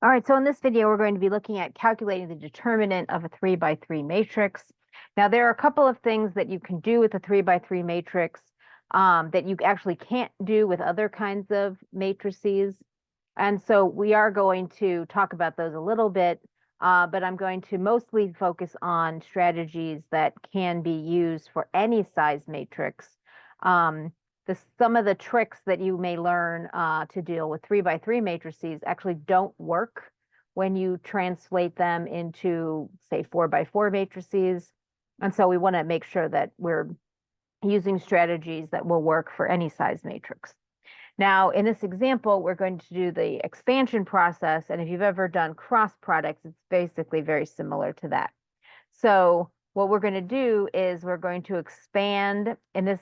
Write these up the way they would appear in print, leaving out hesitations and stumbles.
All right, so in this video, we're going to be looking at calculating the determinant of a 3 by 3 matrix. Now, there are a couple of things that you can do with a 3 by 3 matrix that you actually can't do with other kinds of matrices. And so we are going to talk about those a little bit, but I'm going to mostly focus on strategies that can be used for any size matrix. Some of the tricks that you may learn to deal with 3 by 3 matrices actually don't work when you translate them into, say, 4 by 4 matrices. And so we want to make sure that we're using strategies that will work for any size matrix. Now, in this example, we're going to do the expansion process. And if you've ever done cross products, it's basically very similar to that. So what we're going to do is we're going to expand in this.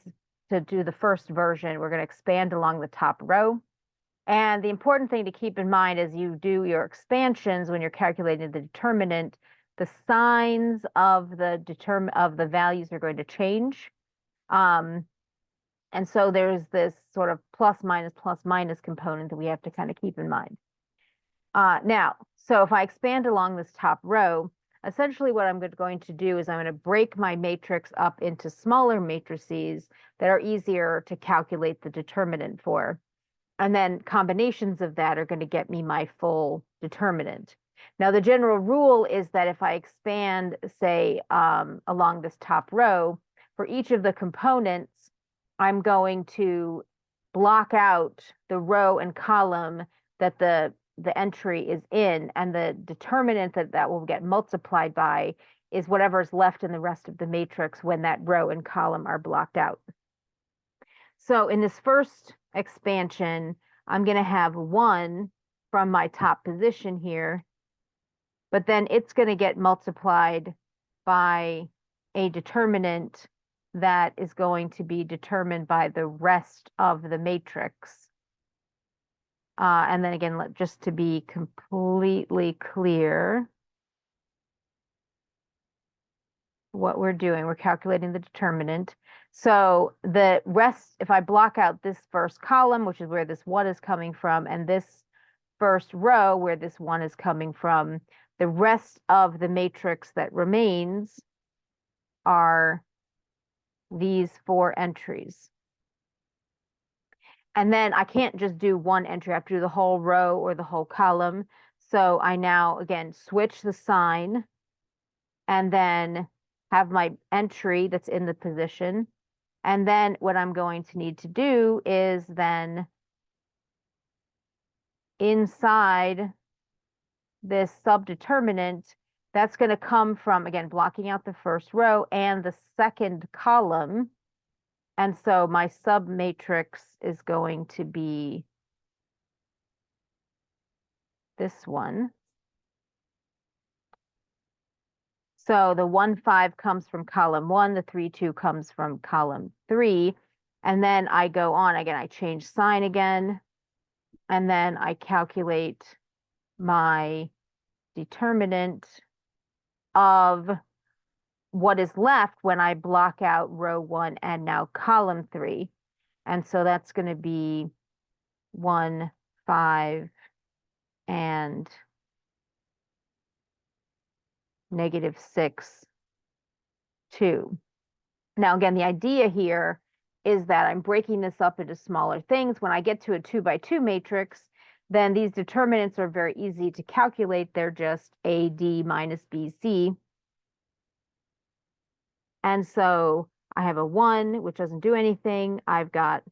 To do the first version, we're going to expand along the top row. And the important thing to keep in mind as you do your expansions when you're calculating the determinant, the signs of the values are going to change. And so there's this sort of plus minus component that we have to kind of keep in mind. Now, so if I expand along this top row, essentially what I'm going to do is I'm going to break my matrix up into smaller matrices that are easier to calculate the determinant for. And then combinations of that are going to get me my full determinant. Now, the general rule is that if I expand, say, along this top row, for each of the components, I'm going to block out the row and column that the entry is in, and the determinant that will get multiplied by is whatever's left in the rest of the matrix when that row and column are blocked out. So in this first expansion, I'm going to have 1 from my top position here, but then it's going to get multiplied by a determinant that is going to be determined by the rest of the matrix. And then again, just to be completely clear, what we're doing, we're calculating the determinant. So the rest, if I block out this first column, which is where this 1 is coming from, and this first row where this 1 is coming from, the rest of the matrix that remains are these 4 entries. And then I can't just do one entry. I have to do the whole row or the whole column. So I now, again, switch the sign and then have my entry that's in the position. And then what I'm going to need to do is then inside this subdeterminant, that's going to come from, again, blocking out the first row and the second column. And so my submatrix is going to be this one. So the 1, 5 comes from column 1, the 3, 2 comes from column 3. And then I go on, again, I change sign again, and then I calculate my determinant of what is left when I block out row 1 and now column 3. And so that's going to be 1, 5, and -6, 2. Now, again, the idea here is that I'm breaking this up into smaller things. When I get to a 2 by 2 matrix, then these determinants are very easy to calculate. They're just AD minus BC. And so I have a 1, which doesn't do anything. I've got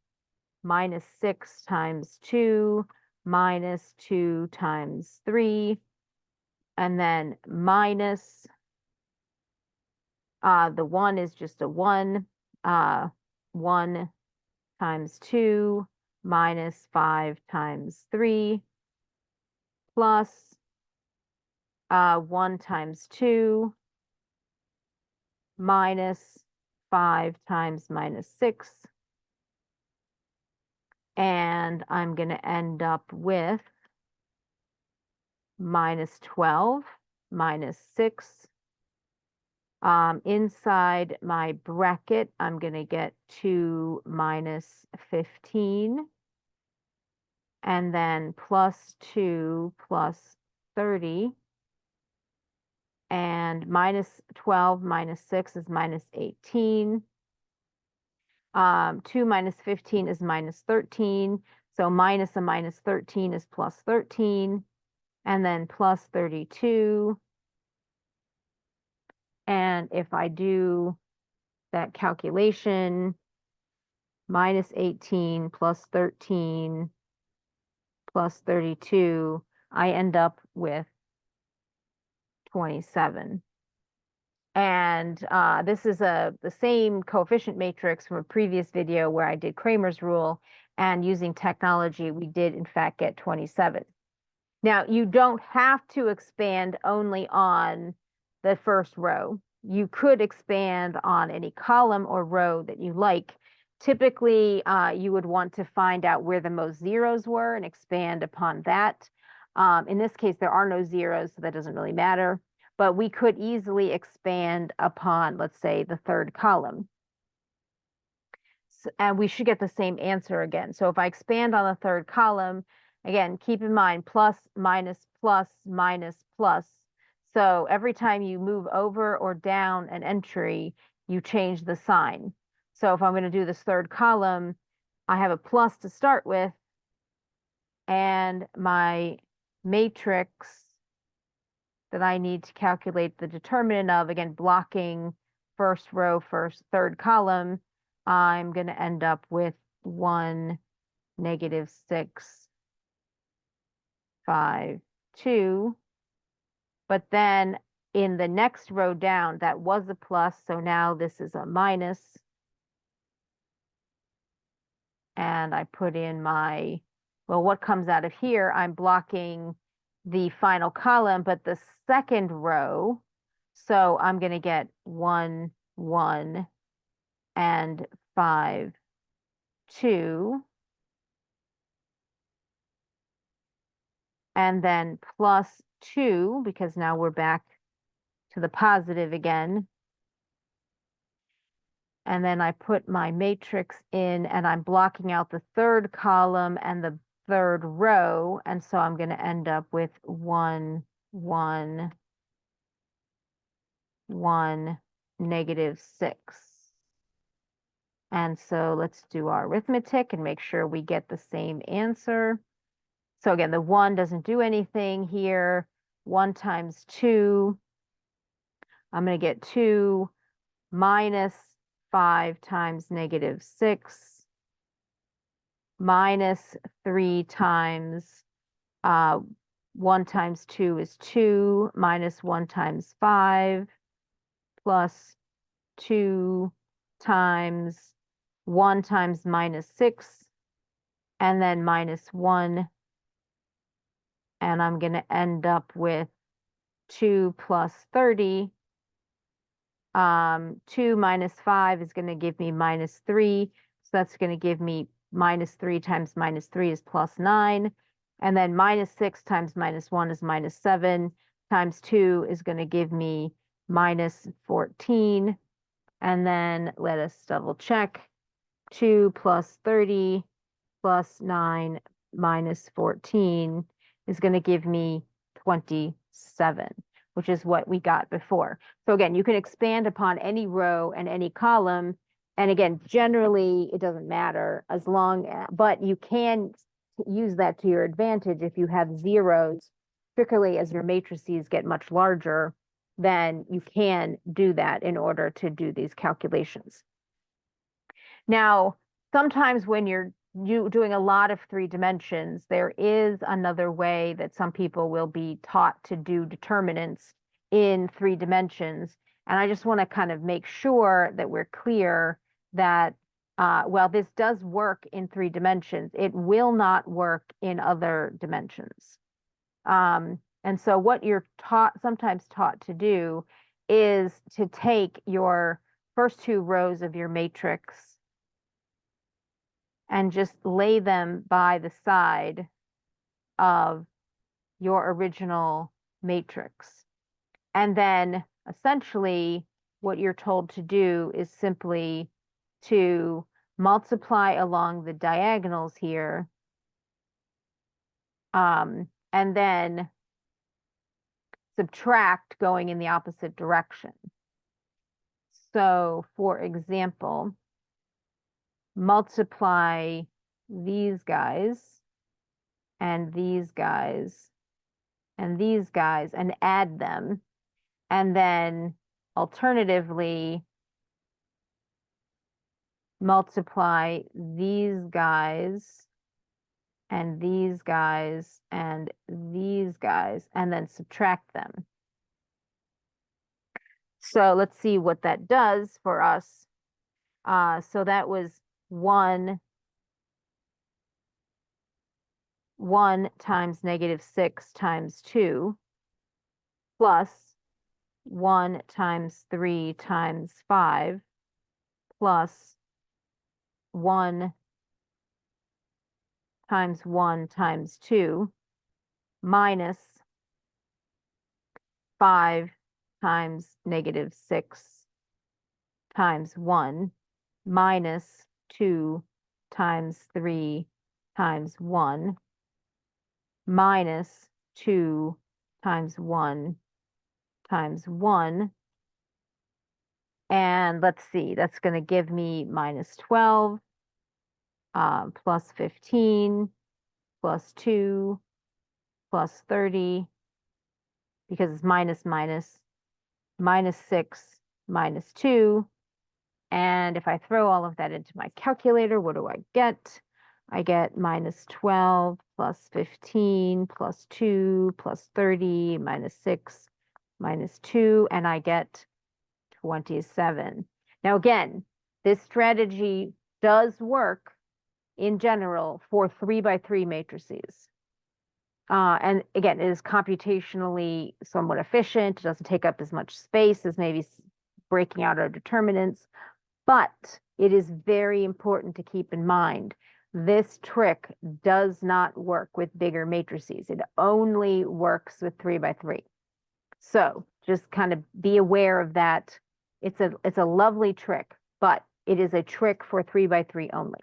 -6 times 2, -2 times 3, and then minus, the 1 is just a 1, 1 times 2, -5 times 3, plus 1 times 2, -5 times -6. And I'm going to end up with -12, -6. Inside my bracket, I'm going to get 2 -15. And then +2 plus 30. And minus 12 minus 6 is minus 18. 2 minus 15 is minus 13. So minus a minus 13 is plus 13. And then plus 32. And if I do that calculation, minus 18 plus 13 plus 32, I end up with 27. And this is the same coefficient matrix from a previous video where I did Kramer's rule, and using technology, we did in fact get 27. Now, you don't have to expand only on the first row. You could expand on any column or row that you like. Typically, you would want to find out where the most zeros were and expand upon that. In this case, there are no zeros, so that doesn't really matter. But we could easily expand upon, let's say, the third column. And we should get the same answer again. So if I expand on the third column, again, keep in mind plus, minus, plus, minus, plus. So every time you move over or down an entry, you change the sign. So if I'm going to do this third column, I have a plus to start with, and my matrix that I need to calculate the determinant of, again, blocking first row, third column, I'm going to end up with 1, negative 6, 5, 2. But then in the next row down, that was a plus, so now this is a minus. And I put in my, well, what comes out of here? I'm blocking the final column, but the second row. So I'm going to get 1, 1, and 5, 2. And then plus 2, because now we're back to the positive again. And then I put my matrix in, and I'm blocking out the third column and the third row. And so I'm going to end up with 1, 1, 1, negative 6. And so let's do our arithmetic and make sure we get the same answer. So again, the 1 doesn't do anything here. 1 times 2, I'm going to get 2 minus 5 times negative 6 minus 3 times 1 times 2 is 2 minus 1 times 5 plus 2 times 1 times minus 6 and then minus 1. And I'm going to end up with 2 plus 30. 2 minus 5 is going to give me minus 3. So that's going to give me minus 3 times minus 3 is plus 9. And then minus 6 times minus 1 is minus 7. Times 2 is going to give me minus 14. And then let us double check. 2 plus 30 plus 9 minus 14 is going to give me 27, which is what we got before. So again, you can expand upon any row and any column. And again, generally, it doesn't matter as long as, but you can use that to your advantage if you have zeros, particularly as your matrices get much larger, then you can do that in order to do these calculations. Now, sometimes when you're doing a lot of 3 dimensions, there is another way that some people will be taught to do determinants in 3 dimensions. And I just want to kind of make sure that we're clear that while this does work in 3 dimensions, it will not work in other dimensions. And so what you're sometimes taught to do is to take your first 2 rows of your matrix and just lay them by the side of your original matrix. And then essentially what you're told to do is simply to multiply along the diagonals here. And then subtract going in the opposite direction. So, for example, multiply these guys and these guys and these guys and add them. And then alternatively, multiply these guys and these guys and these guys, and then subtract them. So let's see what that does for us. So that was 1 times -6 times 2 plus 1 times 3 times 5 plus 1 times 1 times 2 minus 5 times -6 times 1 minus 2 times 3 times 1 minus 2 times 1 times 1. And let's see, that's going to give me -12 plus 15 plus 2 plus 30, because it's minus minus, -6 minus 2. And if I throw all of that into my calculator, what do I get? I get -12 plus 15 plus 2 plus 30 minus 6 minus 2, and I get 27. Now, again, this strategy does work in general for 3x3 matrices. And again, it is computationally somewhat efficient. It doesn't take up as much space as maybe breaking out our determinants. But it is very important to keep in mind, this trick does not work with bigger matrices. It only works with 3x3. So just kind of be aware of that. It's a lovely trick, but it is a trick for 3x3 only.